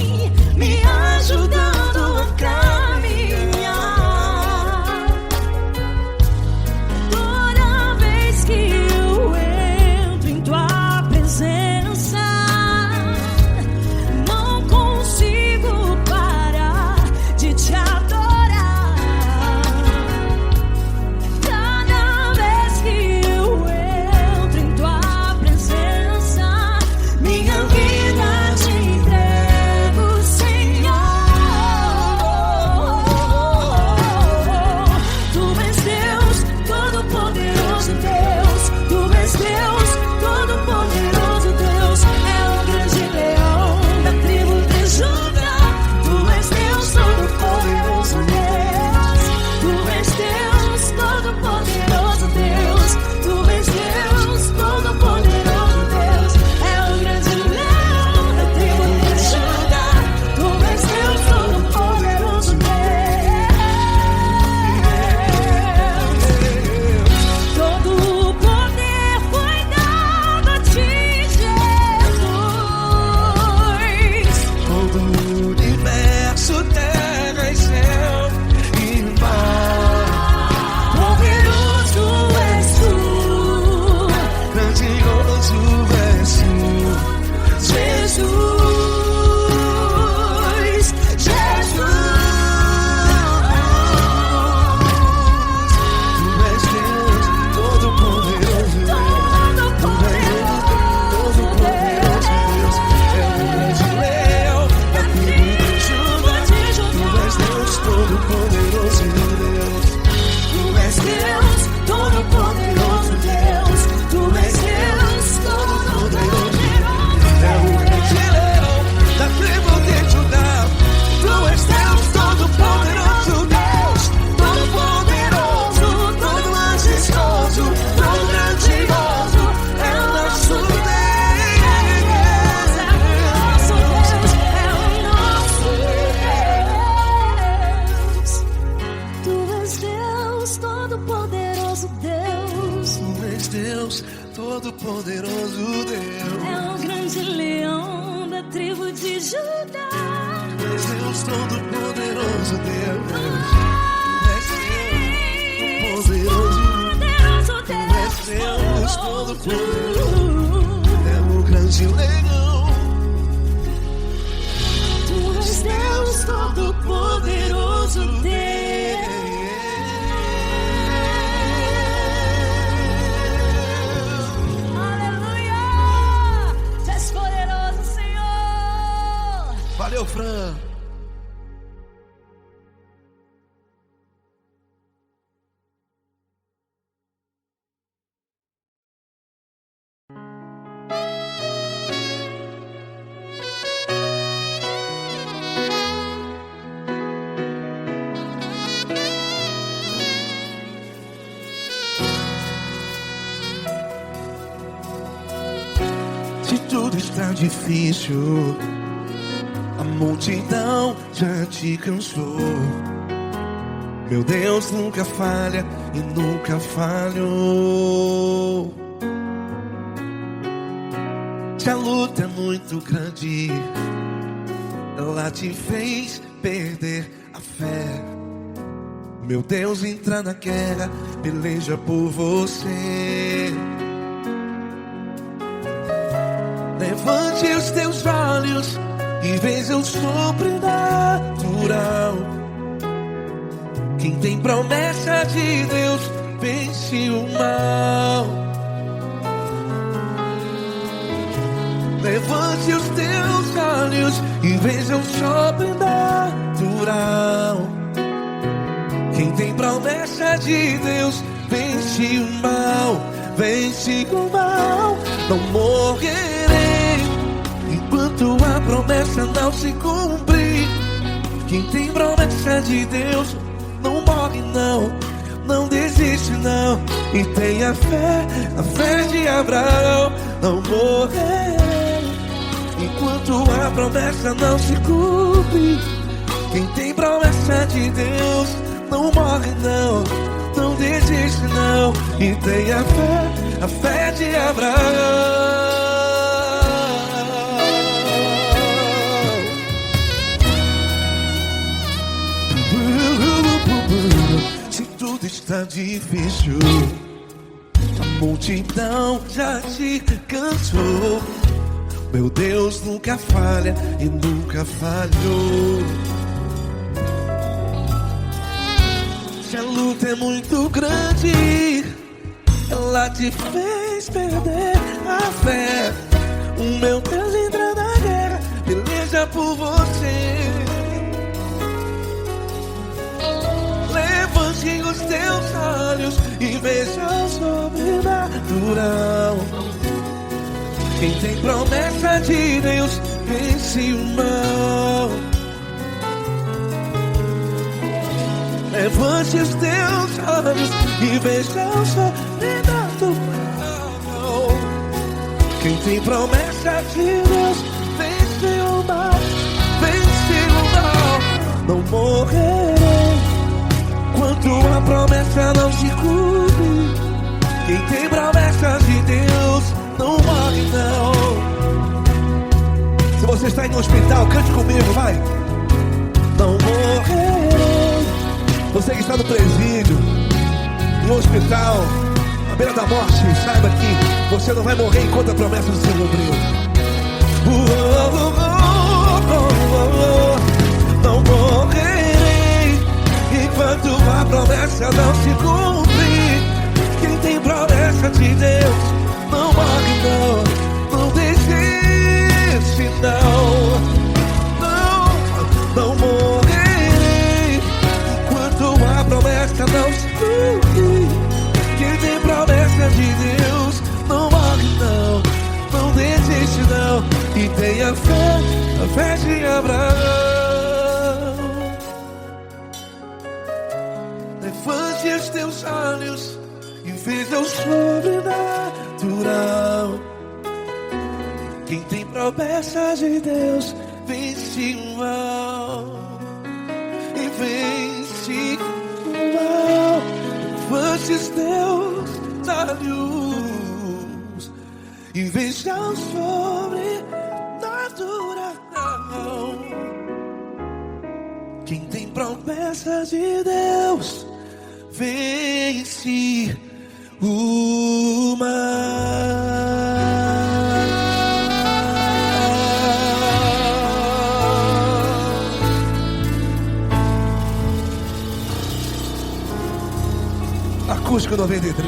S2: me ajudando a caminhar. Toda vez que não consigo parar de te adorar. Cada vez que eu entro em tua presença, minha vida te entrego, Senhor. Tu és Deus, Todo-Poderoso Deus. Tu és Deus, Todo-Poderoso Deus. É o grande leão da tribo de Judá. Tu és Deus, Todo-Poderoso Deus. Tu és Deus, Todo-Poderoso Deus. Tu és Deus, Todo-Poderoso Deus. É o grande leão da tribo de Judá. Tu és Deus, Todo-Poderoso Deus. Todo o poder foi dado a ti, Jesus.
S1: Todo o universo, terra e céu e mar.
S2: Poderoso és tu,
S1: Grandioso és tu,
S2: Jesus. Jesus.
S1: Tu és Deus, Todo-Poderoso Deus. Todo-Poderoso Deus. É o grande leão da tribo de Judá. Tu és Deus, Todo-Poderoso Deus.
S2: Tu és Deus, Todo-Poderoso Deus. Tu és Deus, Todo-Poderoso.
S1: É o grande leão da tribo de Judá. Tu és Deus, Todo-Poderoso Deus. Todo-Poderoso, todo majestoso, todo grandioso. É o nosso Deus.
S2: É o nosso Deus. Tu és Deus, Todo-Poderoso Deus.
S1: Tu és Deus, Todo-Poderoso Deus.
S2: É o grande leão da tribo de Judá.
S1: Tu és Deus, Todo-Poderoso Deus. Tu és Deus,
S2: Poderoso
S1: Tu és Deus, Todo-Poderoso. É o grande leão.
S2: Tu és Deus, Todo-Poderoso Deus. Aleluia! Tu és poderoso, Senhor.
S1: Valeu, Fran. Se tudo está difícil, a multidão já te cansou. Meu Deus nunca falha e nunca falhou. Se a luta é muito grande, ela te fez perder a fé. Meu Deus entra na guerra, peleja por você. Levante os teus olhos e veja o sobrenatural. Quem tem promessa de Deus vence o mal. Levante os teus olhos e veja o sobrenatural. Quem tem promessa de Deus vence o mal. Vence o mal. Não morrerei enquanto a promessa não se cumprir. Quem tem promessa de Deus não morre não, não desiste não. E tenha fé, a fé de Abraão. Não morrerei enquanto a promessa não se cumpre. Quem tem promessa de Deus não morre não, não desiste não. E tenha fé, a fé de Abraão. Se tudo está difícil, a multidão já te cansou. Meu Deus nunca falha e nunca falhou. Se a luta é muito grande, ela te fez perder a fé. O meu Deus entra na guerra, peleja por você. Levante os teus olhos e veja o sobrenatural. Quem tem promessa de Deus vence o mal. Levante os teus olhos e veja o sobrenatural. Quem tem promessa de Deus vence o mal. Vence o mal. Não morrerei enquanto a promessa não se cumpre. Quem tem promessa de Deus não morre não. Se você está aí no hospital, cante comigo, vai. Não morrerei. Você que está no presídio, no hospital, à beira da morte, saiba que você não vai morrer enquanto a promessa não se cumpriu. Não morrerei enquanto a promessa não se cumprir. Quem tem promessa de Deus não morre não, não desiste não. Não morrerei enquanto a promessa não se cumprir. Quem tem promessa de Deus não morre não, não desiste não. E tenha fé, a fé de Abraão. Levante os teus olhos e veja o sobrenatural. Quem tem promessa de Deus vence o mal. E vence o mal. Levante os teus olhos e veja o sobrenatural. Quem tem promessa de Deus vence o mal. Acústico 93.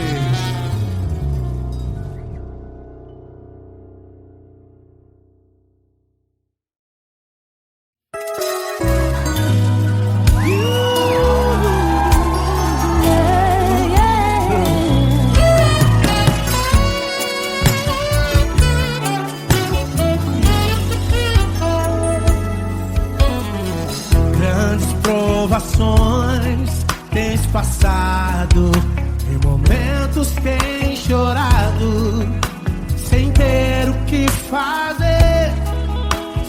S5: Grandes provações tens passado, em momentos tens chorado, sem ter o que fazer,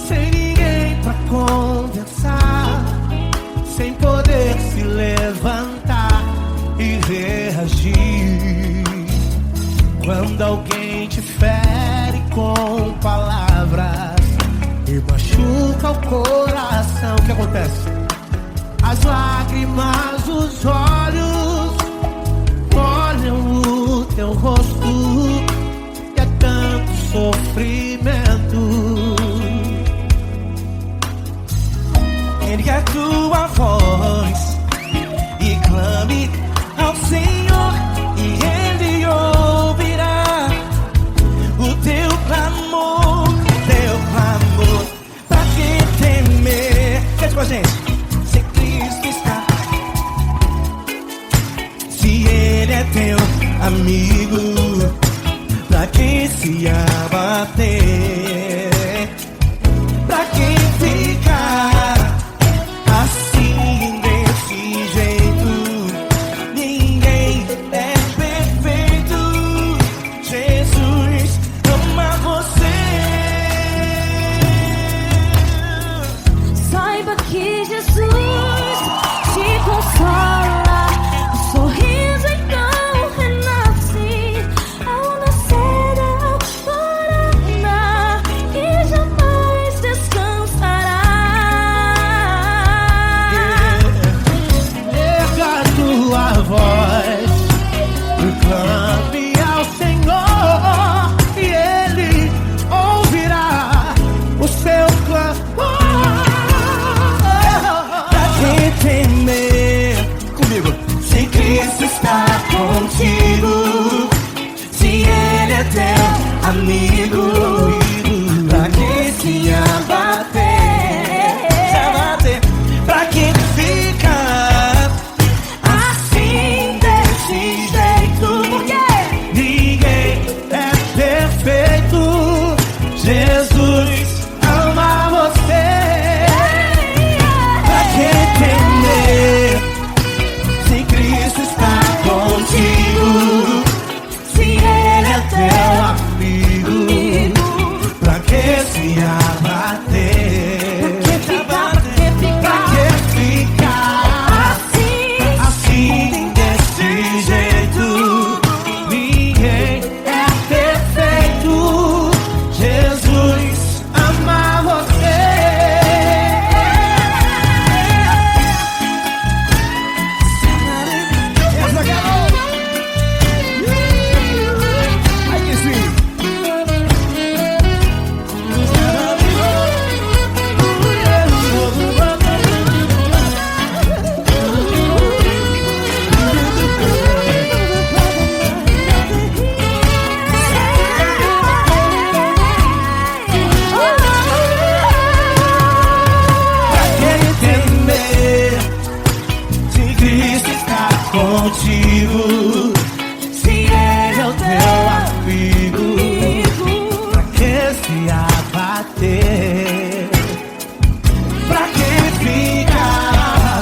S5: sem ninguém pra conversar, sem poder se levantar. Quando alguém te fere com palavras e machuca o coração, o que acontece? As lágrimas dos olhos molham o teu rosto, e é tanto sofrimento. Ergue a tua voz e clame ao Senhor, e Ele ouvirá o teu clamor, pra que temer? Cante com a gente. Se Cristo está, se Ele é teu amigo, pra que se abater? Pra que ficar assim desse jeito? Ninguém é perfeito. Jesus ama você.
S2: Saiba que Jesus te consola, o sorriso então renasce ao nascer da alvorada e jamais descansará.
S5: Erga a tua voz e clame ao Senhor, e Ele ouvirá o seu clamor. Pra que temer? Comigo. Se Cristo está contigo, se Ele é teu amigo, pra que se abater? Pra que ficar assim desse jeito? Porque ninguém é perfeito. Jesus ama você. Pra que temer? Se Cristo está contigo, se Ele é teu amigo, pra que se abater? Pra que ficar assim desse jeito? Ninguém é perfeito. Jesus ama você. Ai que sim. Pra que temer? Se Cristo está contigo, se Ele é o teu amigo, pra que se abater? Pra que ficar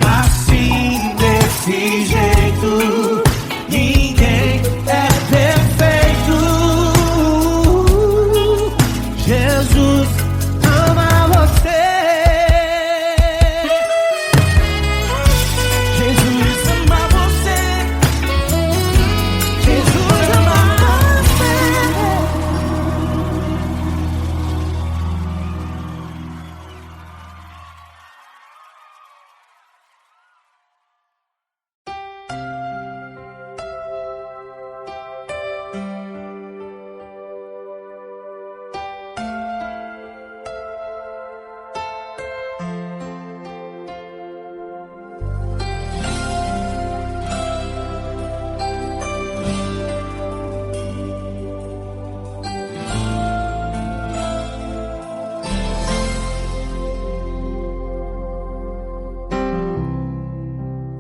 S5: assim desse jeito? Ninguém é perfeito. Jesus ama você. Jesus ama você. Jesus ama você.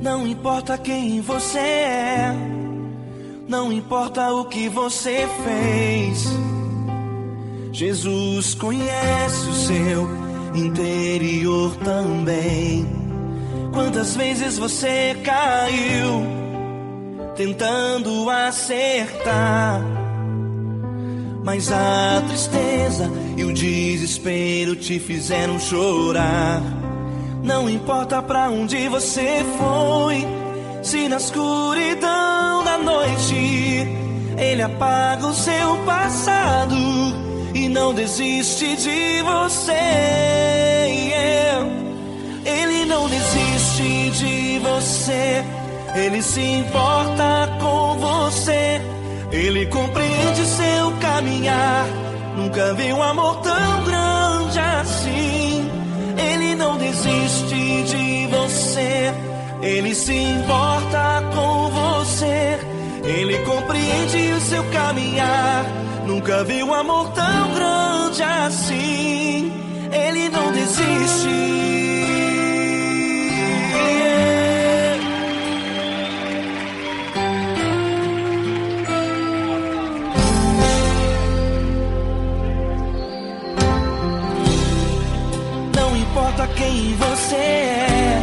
S3: Não importa quem você é, não importa o que você fez, Jesus conhece o seu interior também. Quantas vezes você caiu tentando acertar, mas a tristeza e o desespero te fizeram chorar. Não importa pra onde você foi, se na escuridão da noite Ele apaga o seu passado e não desiste de você. Ele não desiste de você. Ele se importa com você. Ele compreende seu caminhar. Nunca vi um amor tão grande assim. Ele não desiste de você. Ele se importa com você. Ele compreende o seu caminhar. Nunca vi um amor tão grande assim. Ele não desiste. Não importa quem você é,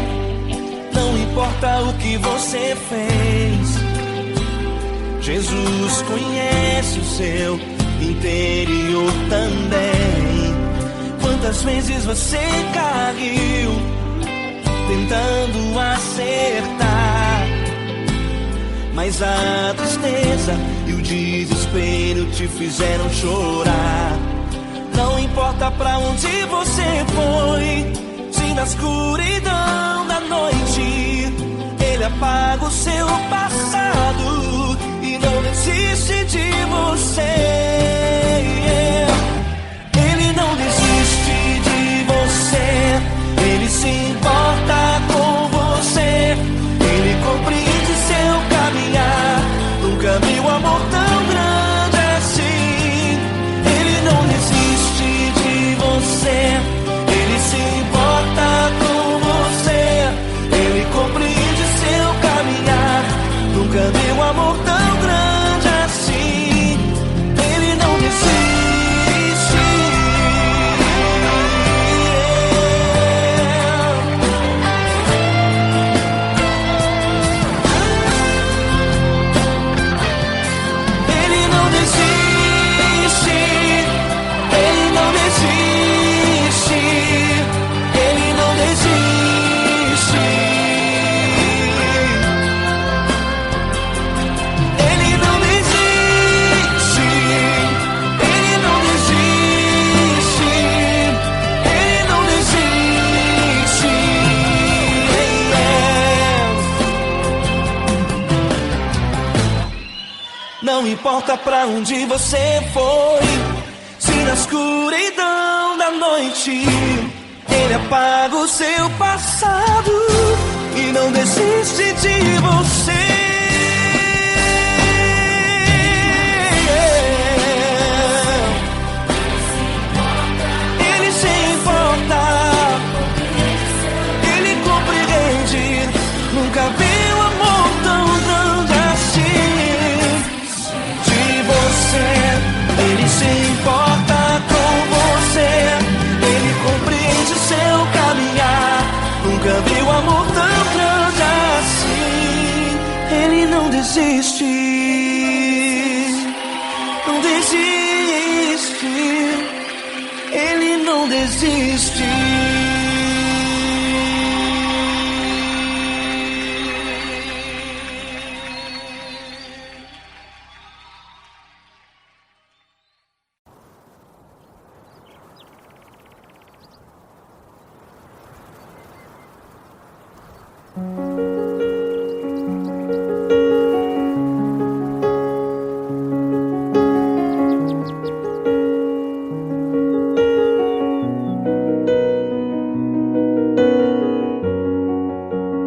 S3: não importa o que você fez, Jesus conhece o seu interior também. Quantas vezes você caiu tentando acertar, mas a tristeza e o desespero te fizeram chorar. Não importa pra onde você foi, se na escuridão da noite Ele apaga o seu passado e não desiste de você. Ele não desiste de você. Ele se importa com você. Ele compreende seu caminhar. Nunca vi um amor tão grande assim. Ele não desiste de você. Ele se importa com você. Ele compreende seu caminhar. Nunca vi um amor tão grande assim. Ele não desiste. Ele não desiste. Ele não desiste. Ele não desiste. Ele não desiste. Ele não desiste. Ele não desiste. Não importa pra onde você foi, se na escuridão da noite Ele apaga o seu passado e não desiste de você. Ele se importa, Ele compreende. Nunca vi um amor tão grande assim. De você, Ele se importa com você. Ele compreende seu caminhar. Nunca vi um amor tão grande assim. Ele não desiste. Não desiste. Ele não desiste.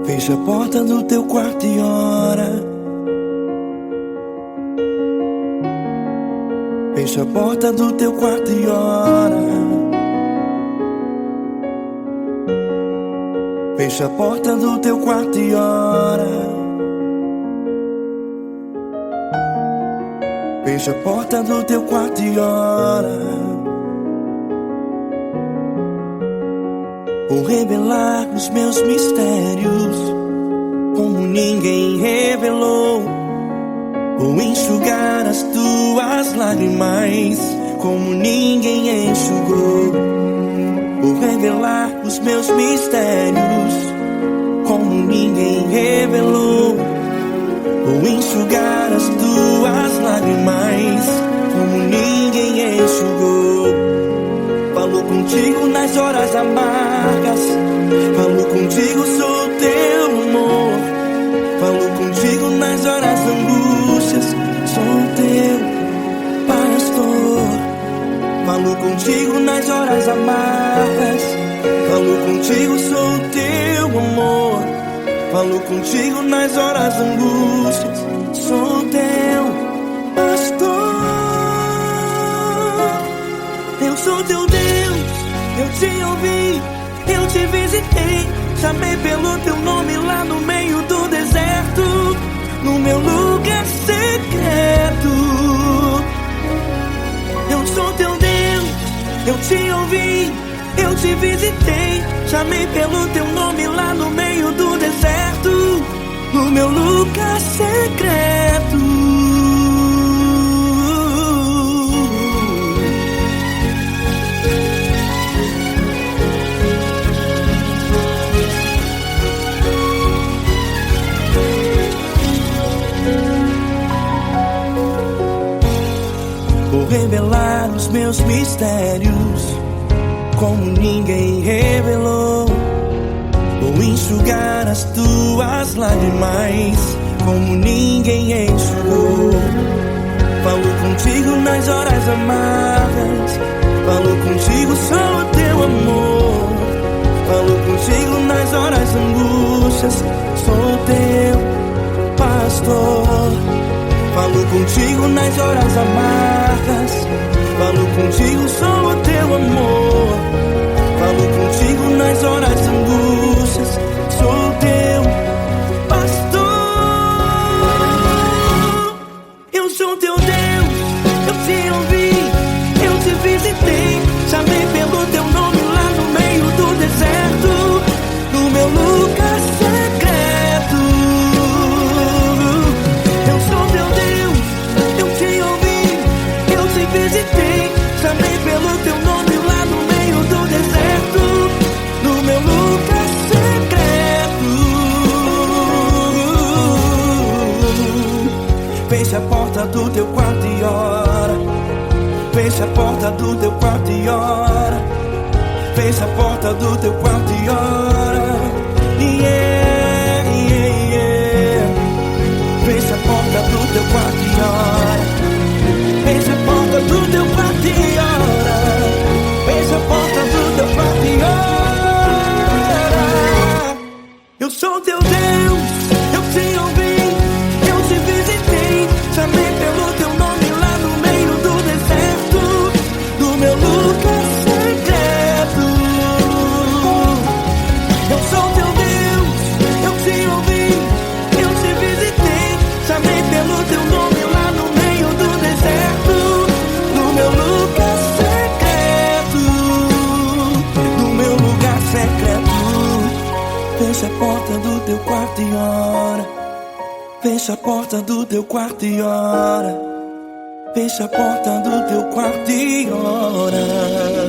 S1: Fecha a porta do teu quarto e ora. Fecha a porta do teu quarto e ora. Fecha a porta do teu quarto e ora. Fecha a porta do teu quarto e ora. Vou revelar os meus mistérios como ninguém revelou. Vou enxugar as tuas lágrimas como ninguém enxugou. Vou revelar os meus mistérios como ninguém revelou. Vou enxugar as tuas lágrimas
S3: paz. Falo contigo, sou teu amor. Falo contigo nas horas da angústias. Sou teu pastor. Falo contigo nas horas amargas. Falo contigo, sou teu amor. Falo contigo nas horas da angústias. Sou teu pastor. Eu sou teu Deus, eu te ouvi, eu te visitei. Chamei pelo teu nome lá no meio do deserto, no meu lugar secreto. Eu sou teu Deus, eu te ouvi, eu te visitei. Chamei pelo teu nome lá no meio do deserto, no meu lugar secreto. Vou revelar os meus mistérios como ninguém revelou. Vou enxugar as tuas lágrimas como ninguém enxugou. Falo contigo nas horas amargas. Falo contigo, sou o teu amor. Falo contigo nas horas angústias. Sou teu pastor. Falo contigo nas horas amargas. Falo contigo, sou o teu amor. Falo contigo nas horas angústias. Sou teu pastor. Eu sou teu Deus, eu te ouvi, eu te visitei. Chamei pelo teu nome lá no meio do deserto, no meu lugar secreto. Eu sou teu Deus, eu te ouvi, eu te visitei. Chamei pelo teu nome lá no meio do deserto, no meu lugar secreto. Feche a porta do teu quarto e ora. Feche a porta do teu quarto e ora. Feche a porta do teu quarto e ora. Yeah, yeah, yeah. Feche a porta do teu quarto e ora. Feche a porta do teu quarto e ora. Feche a porta do teu quarto e ora. Eu sou teu Deus, eu te ouvi, eu te visitei. Chamei pelo teu nome lá no meio do deserto, do meu lugar secreto. Eu sou teu Deus, eu te ouvi, eu te visitei. Chamei pelo teu nome lá no meio do deserto, no meu lugar secreto, no meu lugar secreto. Fecha a porta do teu quarto e ora. Fecha a porta do teu quarto e ora. Fecha a porta do teu quarto e ora.